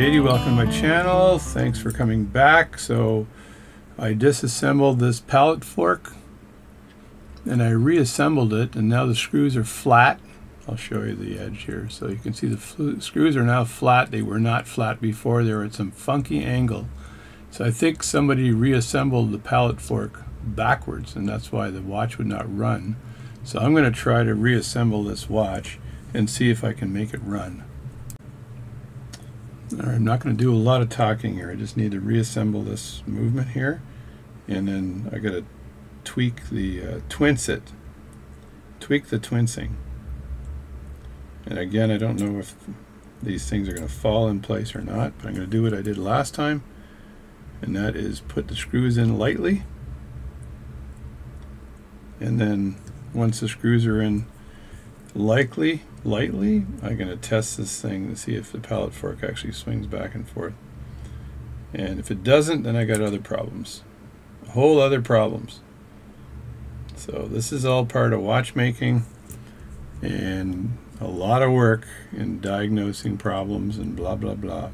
JD, welcome to my channel. Thanks for coming back. So I disassembled this pallet fork and I reassembled it, and now the screws are flat. I'll show you the edge here. So you can see the screws are now flat. They were not flat before. They were at some funky angle. So I think somebody reassembled the pallet fork backwards, and that's why the watch would not run. So I'm going to try to reassemble this watch and see if I can make it run. Alright, I'm not going to do a lot of talking here. I just need to reassemble this movement here, and then I got to tweak the tweak the twincing. And again, I don't know if these things are going to fall in place or not, but I'm going to do what I did last time, and that is put the screws in lightly, and then once the screws are in lightly, I'm going to test this thing to see if the pallet fork actually swings back and forth. And if it doesn't, then I got other problems, whole other problems. So this is all part of watchmaking and a lot of work in diagnosing problems and blah blah blah.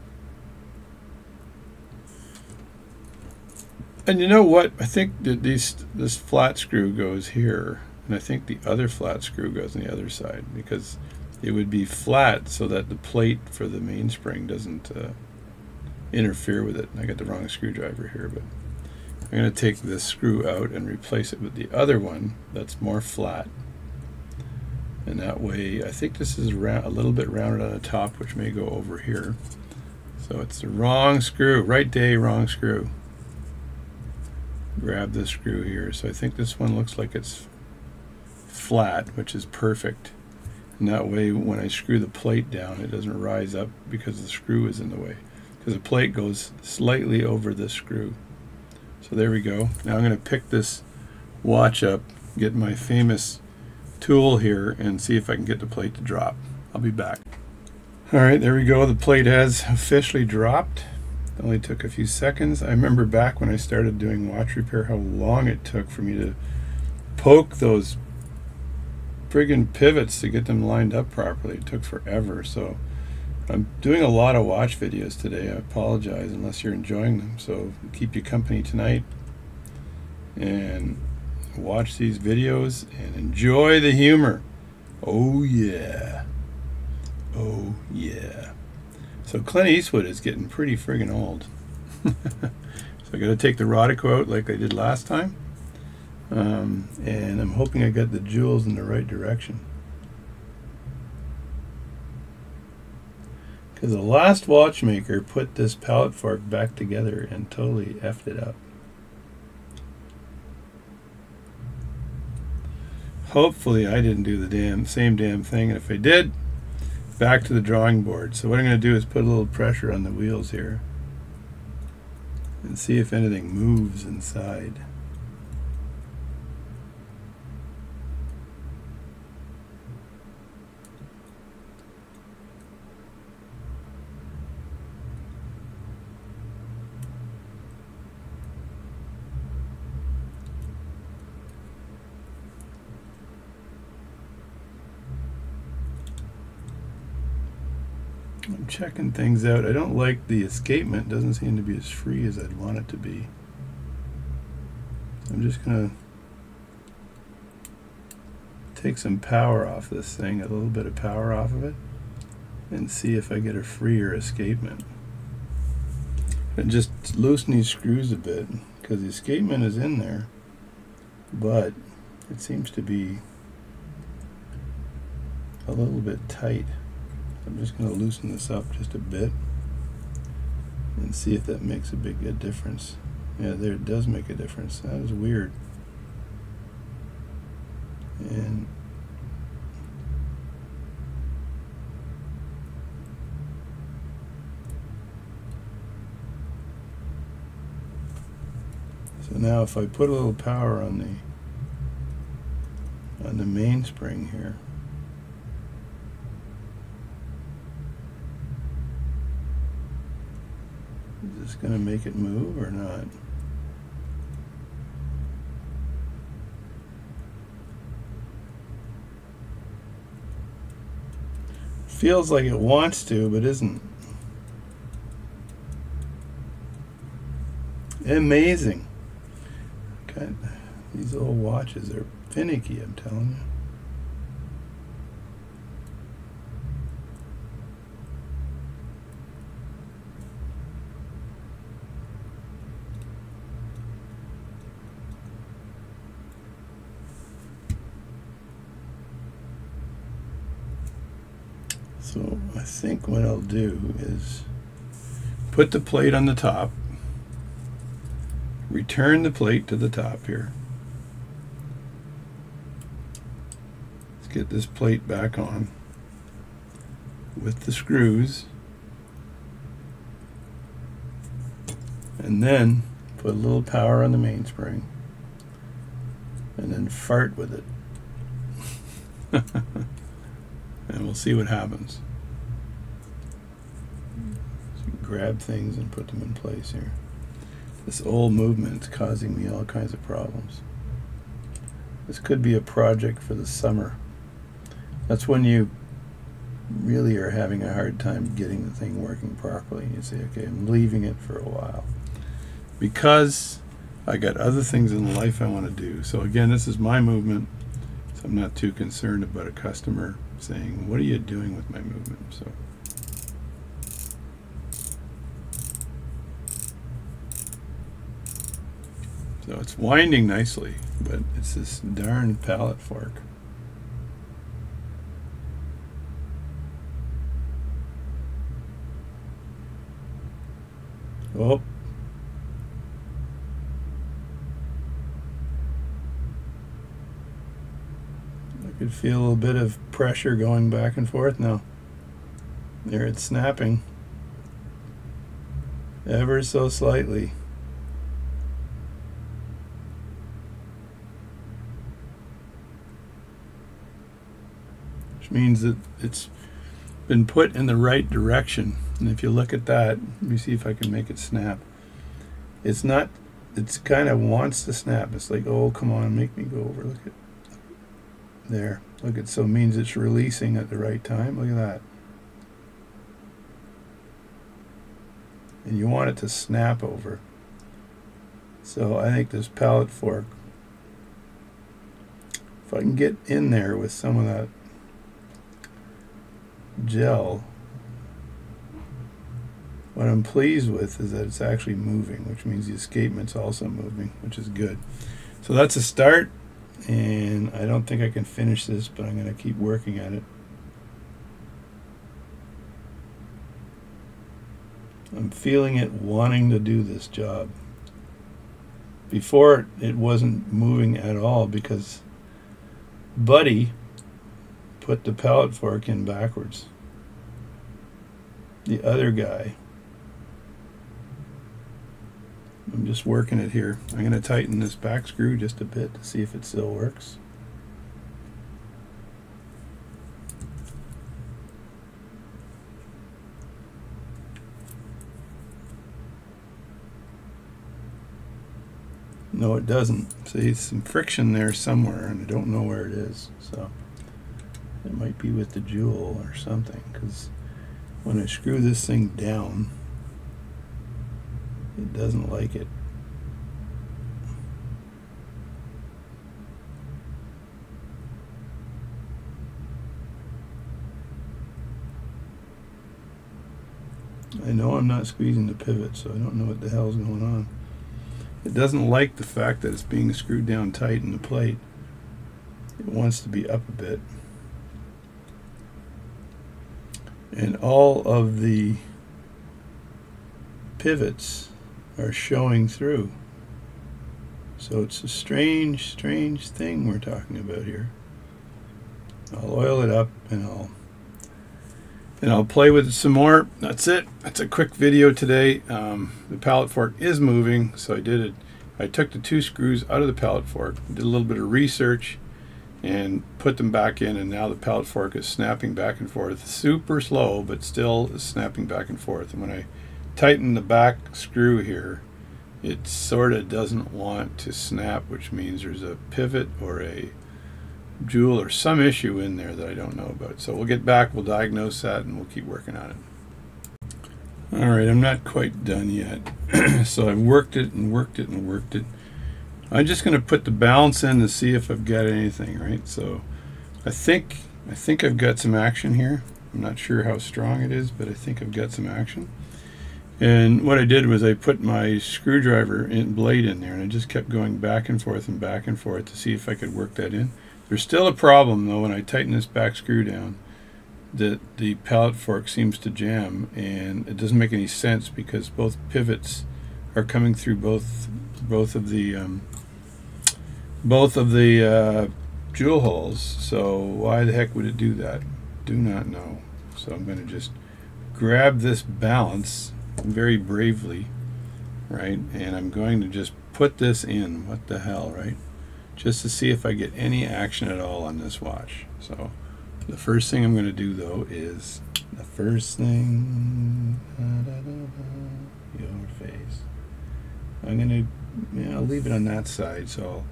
And you know what? I think that this flat screw goes here, and I think the other flat screw goes on the other side, because it would be flat so that the plate for the mainspring doesn't interfere with it. I got the wrong screwdriver here, but I'm going to take this screw out and replace it with the other one that's more flat. And that way, I think this is a little bit rounded on the top, which may go over here. So it's the wrong screw. Right day, wrong screw. Grab this screw here. So I think this one looks like it's flat, which is perfect. And that way, when I screw the plate down, it doesn't rise up because the screw is in the way. Because the plate goes slightly over this screw. So there we go. Now I'm going to pick this watch up, get my famous tool here, and see if I can get the plate to drop. I'll be back. Alright, there we go. The plate has officially dropped. It only took a few seconds. I remember back when I started doing watch repair how long it took for me to poke those friggin' pivots to get them lined up properly. It took forever. So I'm doing a lot of watch videos today. I apologize unless you're enjoying them. So keep you company tonight and watch these videos and enjoy the humor. Oh yeah. Oh yeah. So Clint Eastwood is getting pretty friggin' old. So I got to take the Rodico out like I did last time. And I'm hoping I got the jewels in the right direction, because the last watchmaker put this pallet fork back together and totally effed it up. Hopefully I didn't do the same damn thing, and if I did, back to the drawing board. So what I'm going to do is put a little pressure on the wheels here and see if anything moves inside. I'm checking things out. I don't like the escapement. It doesn't seem to be as free as I'd want it to be. I'm just going to take some power off this thing, a little bit of power off of it, and see if I get a freer escapement. And just loosen these screws a bit, because the escapement is in there, but it seems to be a little bit tight. I'm just going to loosen this up just a bit and see if that makes a big difference. Yeah, there, it does make a difference. That is weird. And so now if I put a little power on the mainspring here, is this going to make it move or not? Feels like it wants to, but isn't. Amazing. God, these little watches are finicky, I'm telling you. So I think what I'll do is put the plate on the top, return the plate to the top here. Let's get this plate back on with the screws, and then put a little power on the mainspring and then fart with it. And we'll see what happens. So grab things and put them in place here. This old movement is causing me all kinds of problems. This could be a project for the summer. That's when you really are having a hard time getting the thing working properly. You say, okay, I'm leaving it for a while because I got other things in life I want to do. So again, this is my movement, so I'm not too concerned about a customer saying, what are you doing with my movement? So it's winding nicely, but it's this darn pallet fork. Oh. I could feel a little bit of pressure going back and forth now. There it's snapping. Ever so slightly. Which means that it's been put in the right direction. And if you look at that, let me see if I can make it snap. It's not, it's kind of wants to snap. It's like, oh, come on, make me go over. Look at there. Look at, so it means it's releasing at the right time. Look at that. And you want it to snap over. So I think this pallet fork, if I can get in there with some of that gel, what I'm pleased with is that it's actually moving, which means the escapement's also moving, which is good. So that's a start, and I don't think I can finish this, but I'm going to keep working at it. I'm feeling it wanting to do this job. Before, it wasn't moving at all because Buddy put the pallet fork in backwards. The other guy, I'm just working it here. I'm going to tighten this back screw just a bit to see if it still works. No, it doesn't. See, some friction there somewhere, and I don't know where it is. So it might be with the jewel or something, because when I screw this thing down, it doesn't like it. I know I'm not squeezing the pivot, so I don't know what the hell's going on. It doesn't like the fact that it's being screwed down tight in the plate. It wants to be up a bit. And all of the pivots are showing through. So it's a strange, strange thing we're talking about here. I'll oil it up and I'll play with it some more. That's it. That's a quick video today. The pallet fork is moving, so I did it. I took the two screws out of the pallet fork, did a little bit of research, and put them back in, and now the pallet fork is snapping back and forth. Super slow, but still is snapping back and forth. And when I tighten the back screw here, it sort of doesn't want to snap, which means there's a pivot or a jewel or some issue in there that I don't know about. So we'll get back, we'll diagnose that, and we'll keep working on it. All right, I'm not quite done yet. So I've worked it and worked it and worked it. I'm just going to put the balance in to see if I've got anything, right? So I think I've got some action here. I'm not sure how strong it is, but I think I've got some action. And what I did was I put my screwdriver blade in there, and I just kept going back and forth to see if I could work that in. There's still a problem though when I tighten this back screw down, that the pallet fork seems to jam, and it doesn't make any sense because both pivots are coming through both of the jewel holes. So why the heck would it do that? Do not know. So I'm going to just grab this balance very bravely, right, and I'm going to just put this in. What the hell, right? Just to see if I get any action at all on this watch. So the first thing I'm going to do though is your face. I'm going to I'll leave it on that side, so I'll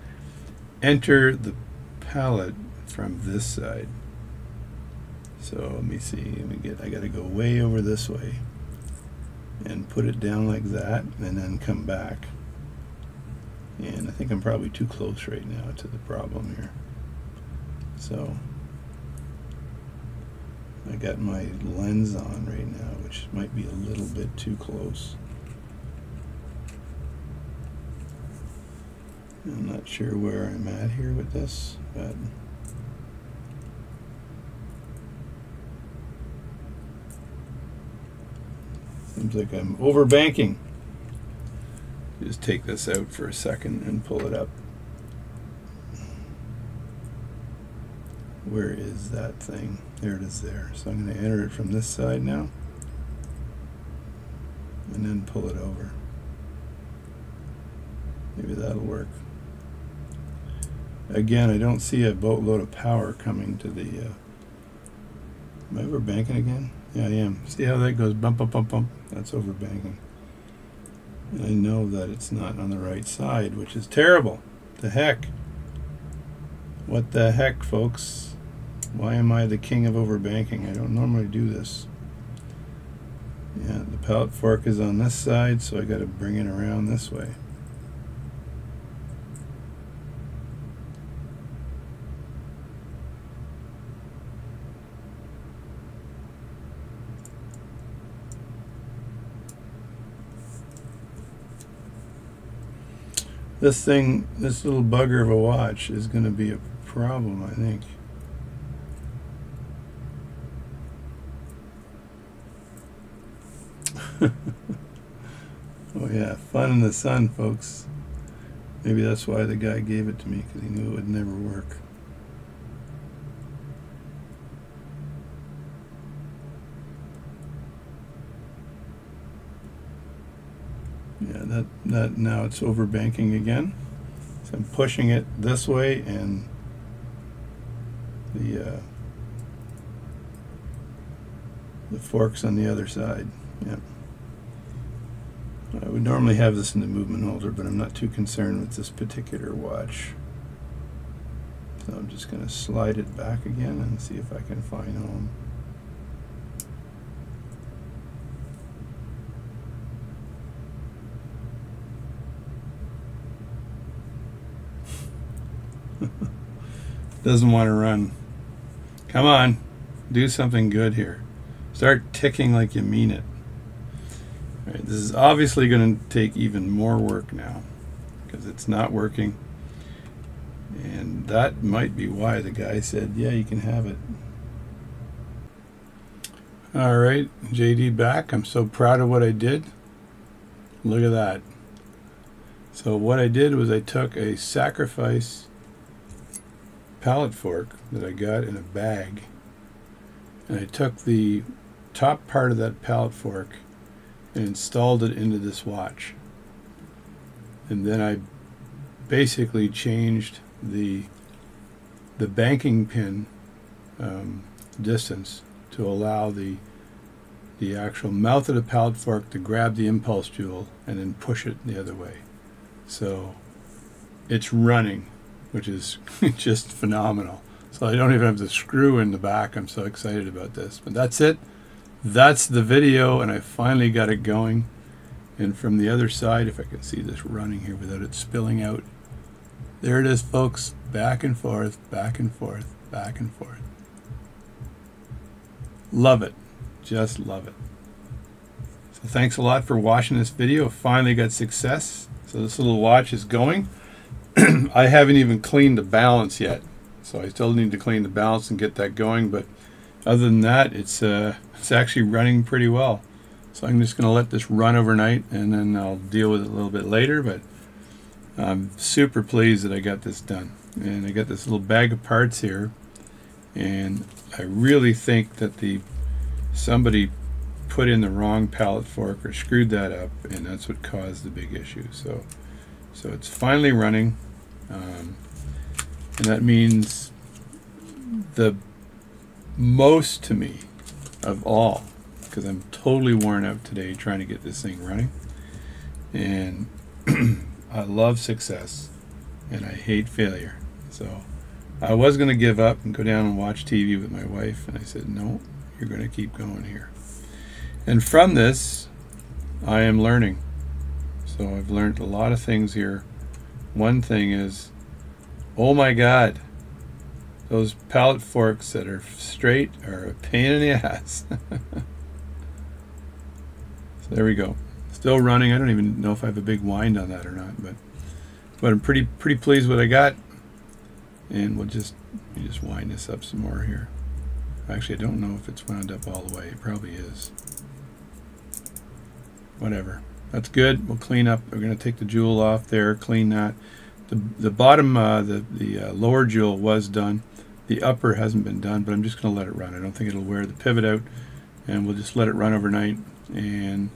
enter the pallet from this side. So let me see, I got to go way over this way and put it down like that, and then come back. And I think I'm probably too close right now to the problem here. So I got my lens on right now, which might be a little bit too close. I'm not sure where I'm at here with this, but seems like I'm over banking. Just take this out for a second and pull it up. Where is that thing? There it is there. So I'm going to enter it from this side now and then pull it over. Maybe that'll work. Again, I don't see a boatload of power coming to the am I over banking again? Yeah, I am. See how that goes? Bump, bump, bump, bump. That's over banking. And I know that it's not on the right side, which is terrible. The heck? What the heck, folks? Why am I the king of overbanking? I don't normally do this. Yeah, the pallet fork is on this side, so I got to bring it around this way. This thing, this little bugger of a watch is going to be a problem, I think. Oh yeah, fun in the sun, folks. Maybe that's why the guy gave it to me, because he knew it would never work. Yeah, that now it's over banking again. So I'm pushing it this way, and the fork's on the other side. Yep. I would normally have this in the movement holder, but I'm not too concerned with this particular watch. So I'm just going to slide it back again and see if I can find home. Doesn't want to run. Come on, do something good here. Start ticking like you mean it. All right, this is obviously going to take even more work now because it's not working, and that might be why the guy said, yeah, you can have it. All right, JD back. I'm so proud of what I did. Look at that. So what I did was I took a sacrifice pallet fork that I got in a bag, and I took the top part of that pallet fork and installed it into this watch, and then I basically changed the banking pin distance to allow the actual mouth of the pallet fork to grab the impulse jewel and then push it the other way. So it's running, which is just phenomenal. So I don't even have the screw in the back. I'm so excited about this. But that's it. that's the video, and I finally got it going. And from the other side, if I can see this running here without it spilling out, there it is, folks. Back and forth, back and forth, back and forth. Love it. Just love it. So thanks a lot for watching this video. Finally got success. So this little watch is going. I haven't even cleaned the balance yet, so I still need to clean the balance and get that going. But other than that, it's actually running pretty well. So I'm just going to let this run overnight, and then I'll deal with it a little bit later. But I'm super pleased that I got this done. And I got this little bag of parts here, and I really think that somebody put in the wrong pallet fork or screwed that up, and that's what caused the big issue. So it's finally running, and that means the most to me of all, because I'm totally worn out today trying to get this thing running. And I love success and I hate failure. So I was going to give up and go down and watch TV with my wife, and I said, no, you're going to keep going here. And from this, I am learning. So I've learned a lot of things here. One thing is, oh my God, those pallet forks that are straight are a pain in the ass. So there we go. Still running. I don't even know if I have a big wind on that or not, but I'm pretty pleased with what I got. And let me just wind this up some more here. Actually, I don't know if it's wound up all the way. It probably is. Whatever. That's good. We'll clean up. We're going to take the jewel off there, clean that. The bottom, the lower jewel was done. The upper hasn't been done, but I'm just going to let it run. I don't think it'll wear the pivot out, and we'll just let it run overnight and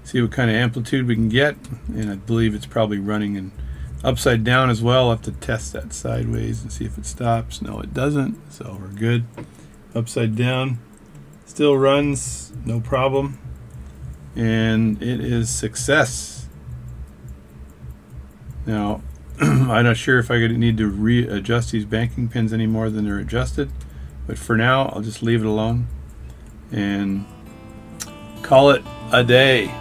see what kind of amplitude we can get. And I believe it's probably running in upside down as well. I'll have to test that sideways and see if it stops. No, it doesn't, so we're good. Upside down still runs, no problem, and it is success. Now I'm not sure if I need to readjust these banking pins any more than they're adjusted, but for now I'll just leave it alone and call it a day.